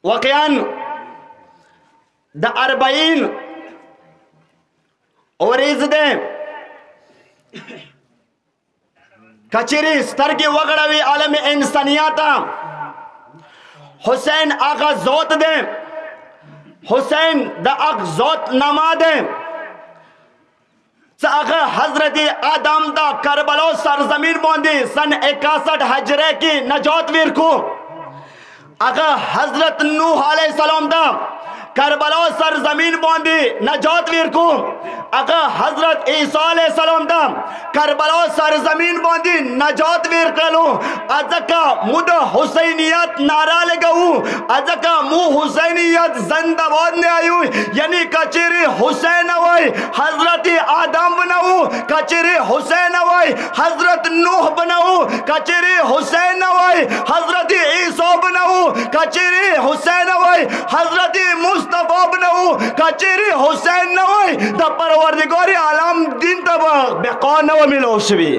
واقعاً دا اربعین اوریز دے کچری سترگی وگڑوی عالم انسانیاتا حسین آغا زوت دے حسین دا اغ زوت نما دے آغا حضرت آدم دا کربلو سرزمین بوندی سن 61 ہجرے کی نجات ویر کو آغا حضرت نوح علیہ السلام دا کربلا سرزمین بوندی نجات ویر کو آغا حضرت عیسیٰ علیہ السلام دا کربلا سرزمین بوندی نجات ویر کرلو ازکا مد حسینیت نعرہ لگاو ازکا مو حسینیت زندہ بودنے آئیو یعنی کچری حسین ہوئی حضرت آدم بناو کچری حسین ہوئی حضرت نوح بناو کچری حسین ہوئی حضرت عیسیٰ بناو کچری حسین ہوئی حضرت مصطفیٰ بناو کچری حسین ہوئی دا پروردگار عالم دین تبا بقان و ملو شوی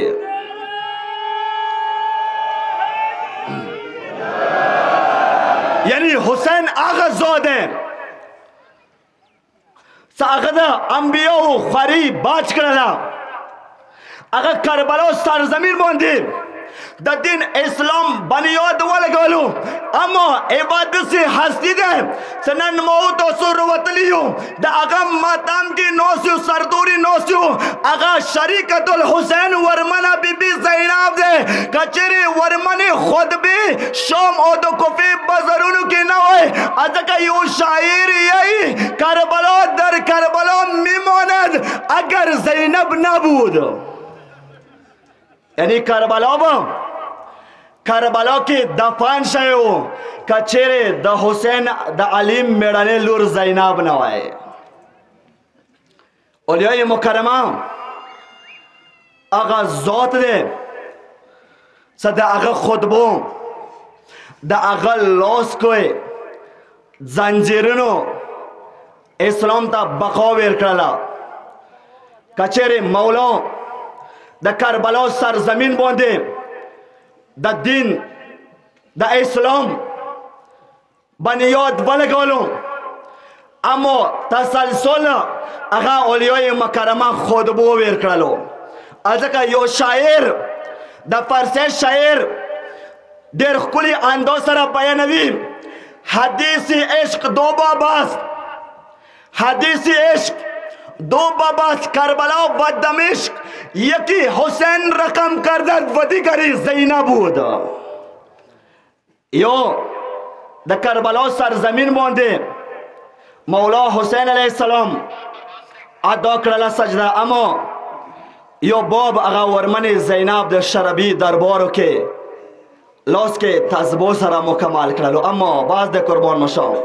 یعنی حسین آغا زود ہے سا آغا دا انبیاء خوری باچ کرلا آغا کربلا سرزمین بوندی دا دین اسلام بنیاد ولگولو اما عبادت سے ہستی دے سنن موت و سر وطلیو دا آغا ماتام کی نوسیو سردوری نوسیو آغا شریکت الحسین ورمنا بی بی زیناب دے کچری ورمنی خود بھی شام او دو کفی بزرونو کی نوائے ازکا یو شاعر یہی کربلا در کربلا میماند اگر زینب نبود یعنی کربلا کی دفان شایو کچھرے دا حسین دا علیم میڑانے لور زیناب نوائے اولیاء مکرمہ آغا زوت دے سا دا آغا خطبو دا آغا لوس کوئے زنجیرنو اسلام تا بقاویر کرلا کچھرے مولا دا کربلا سرزمین بوندے دا دین دا اسلام بنیاد بلگولو اما تسلسل اگا اولیاء مکرمہ خود بو ویر کرلو ازکا یو شاعر دا فرسی شاعر دیر کلی اندو سر بیانوی حدیث عشق دو باباست حدیث عشق دو باباست کربلا و دمشق یکی حسین رقم کردد و دیگری زینب بود یو دا کربلا سرزمین بونده مولا حسین علیہ السلام ادا کرلا سجده اما یو باب اغا ورمن زینب در شربی دربارو که لاس که تزبو سر مکمل کرلو اما باز ده قربان مشاو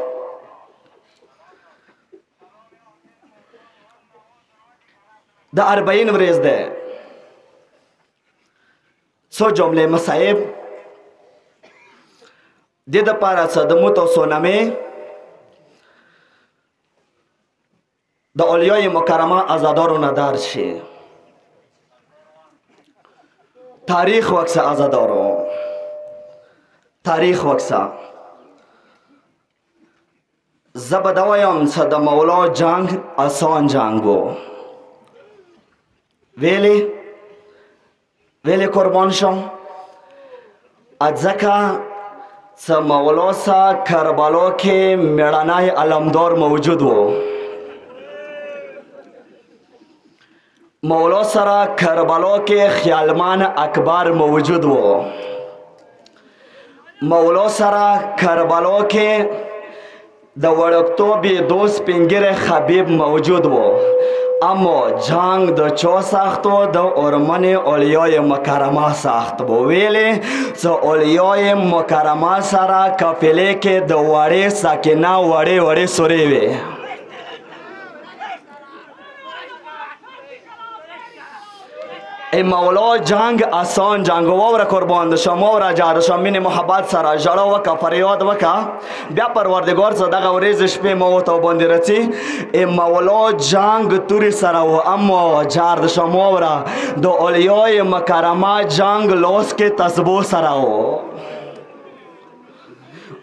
دا اربعین وریز ده سو جمله مصائب دید پارا صدموت و سونمه دا اولیای مکرمه ازادار و ندار شه تاریخ وقت ازادارو تاریخ وقت زبدوایم صد مولا جنگ آسان جنگو ویلی قربان شم ازکا سا مولا سا کربلا کے میڑانای علمدار موجود ہو مولا سرا کربلا کے خیالمان اکبر موجود ہو مولا سرا کربلا کے دا وڑکتو بی دوست پنگر خبیب موجود ہو اما جنگ دا چو ساختو دا ارمن اولیای مکرمه ساخت بو ویلی سا اولیای مکرمه سرا کپیلے کے دا وڑی ساکنه وڑی سوری وی ای مولا جنگ آسان جنگ وورا قربان دشم وورا جارشم من محبت سرا جڑا وکا فریاد وکا بیا پروردگار سا دغا وریزش پی موتا باندی رچی ای مولا جنگ توری سرا و اما جاردشم وورا دو اولیای مکرمه جنگ لوس کے تسبو سرا و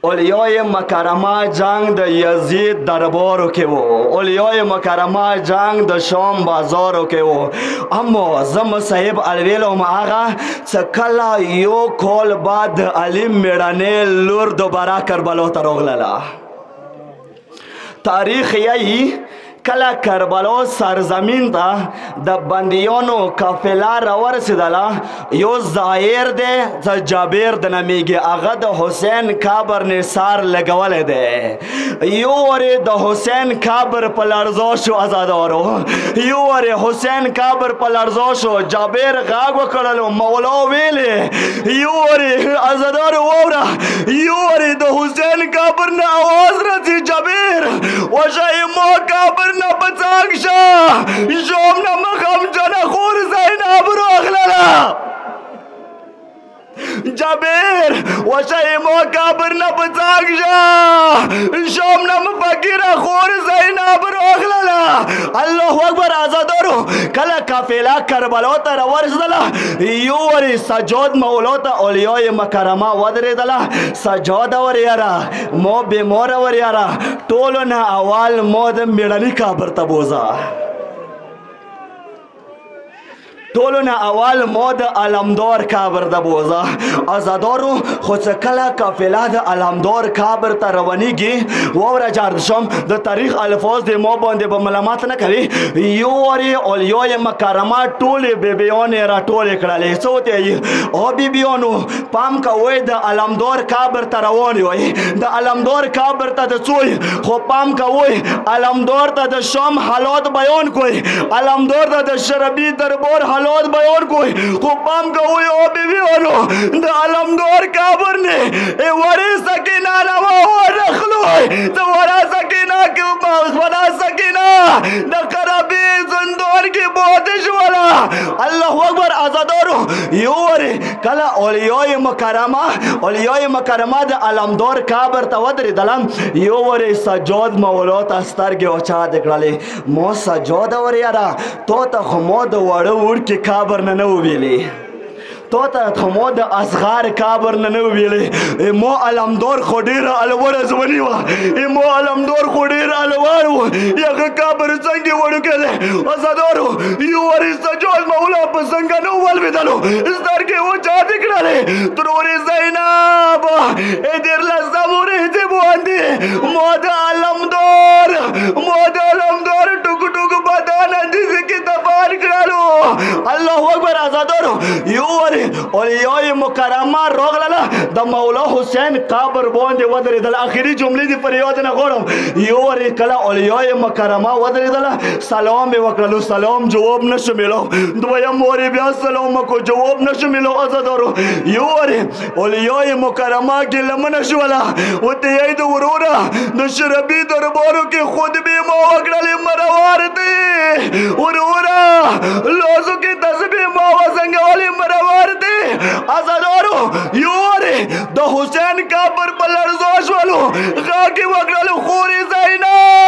اولیاء مکرمه جنگ د یزید دربارو کې وو، اولیاء مکرمه جنگ د شام بازارو کې وو. اما زم صاحب الویلم هغه څه کله یو کال بعد د علي میړنۍ لور دوباره کربلا ته راغله. تاریخ یی کله کربلا سرزمین ته د بندیانو قافله راورسېدله، یو ظاهر دی د جابر د نومیږي، هغه د حسین قبر نثار لګولی دی. یو ورې د حسین قبر په لړزا شو ازادارو، یو ورې حسین قبر په لړزا شو. جابر غږ وکړلو، مولا ویلې یو ورې ازادارو واوره، یو ورې د حسین قبر نه آواز راځي، جابر وشه ما قبر نه بڅنګ شه، شوم نه مخم جنه خور زینب راغلله. جابر وشه ما قبر نه بڅنګ شه، شوم نه فقیره خور زینب راغلله. الله اکبر. آزادارو کله قافله کربلا ته راورسېدله، یو ورې سجاد مولا ته اولیاء مکرمه ودرېدله. سجاد وریاره ما بیماره وریاره، ټولو نه اول ما د میړني قبر ته بوزه، ټولو نه اول ما د علمدار قبر ته بوزه. آزادارو خو څه کله قافله د علمدار قبر ته روانېږي، واوره جاردشم د تاریخ الفاظ د ما باندې به ملامت نه کوي. یو ورې اولیاء مکرمه ټولې بیبیانې راټولې کړلې. څه ورته وایي؟ او بیبیانو پام کوئ، د علمدار قبر ته روان یوئ، د علمدار قبر ته د څوی، خو پام کوئ علمدار ته د شام حالات بیان کوئ، علمدار ته د شربی دربار حالات بیان کوئی. خو پام کوئی او بیبیانو د علمدار قبر نے وری سکینہ نوا رخلوئی، تو ورا سکینہ کیوں ورا سکینہ د قربی زندور کی بودش والا. اللہ اکبر. آزادارو یو وری کلا اولیاء مکرمه د علمدار قبر ته ودرېدله، یو وری سجاد مولا ته سترګې اوچاتې کړلې. ما سجاد وریاره تو ته خو ما د وړه وړکي قبر نه ویلې، تو ته خو ما د اصغر قبر نه ویلې. ما علمدار خو ډېره الوره ځواني وه، ما علمدار خو ډېر الوار و، هغه قبر څنګه وړوکی دی. آزادارو یو ورې سجاد مولا په څنګه نه ولوېدلو، سترګې وچاتې کړلې. ترورې زینب دیرلسم ورځې باندې ما د علمدار ټوک ټوک بدن اندیزې کې دفن کړلو. الله اکبر. آزادارو یو ورې اولیاء مکرمه راغلله، د مولا حسین قبر باندې ودرېدل. اخري جملې دې پر یاد نه غواړم. یو ورې کله اولیاء مکرمه ودرېدله، سلام یې وکړلو، سلام جواب نشو میلو. دویم ورې بیا سلام وکړو، جواب نشو میلو. آزادارو یو ورې اولیاء مکرمه کې لمنه شوله، ورته یې د وروره د شربي دربارو کې خطبې ما وکړلې، مروار دی وروره لاسو کې تسبیح ما وزنګولې، مروار دی. آزادارو یو ورې د حسین قبر په لړزا شولو، غږ یې وکړلو خورې زینب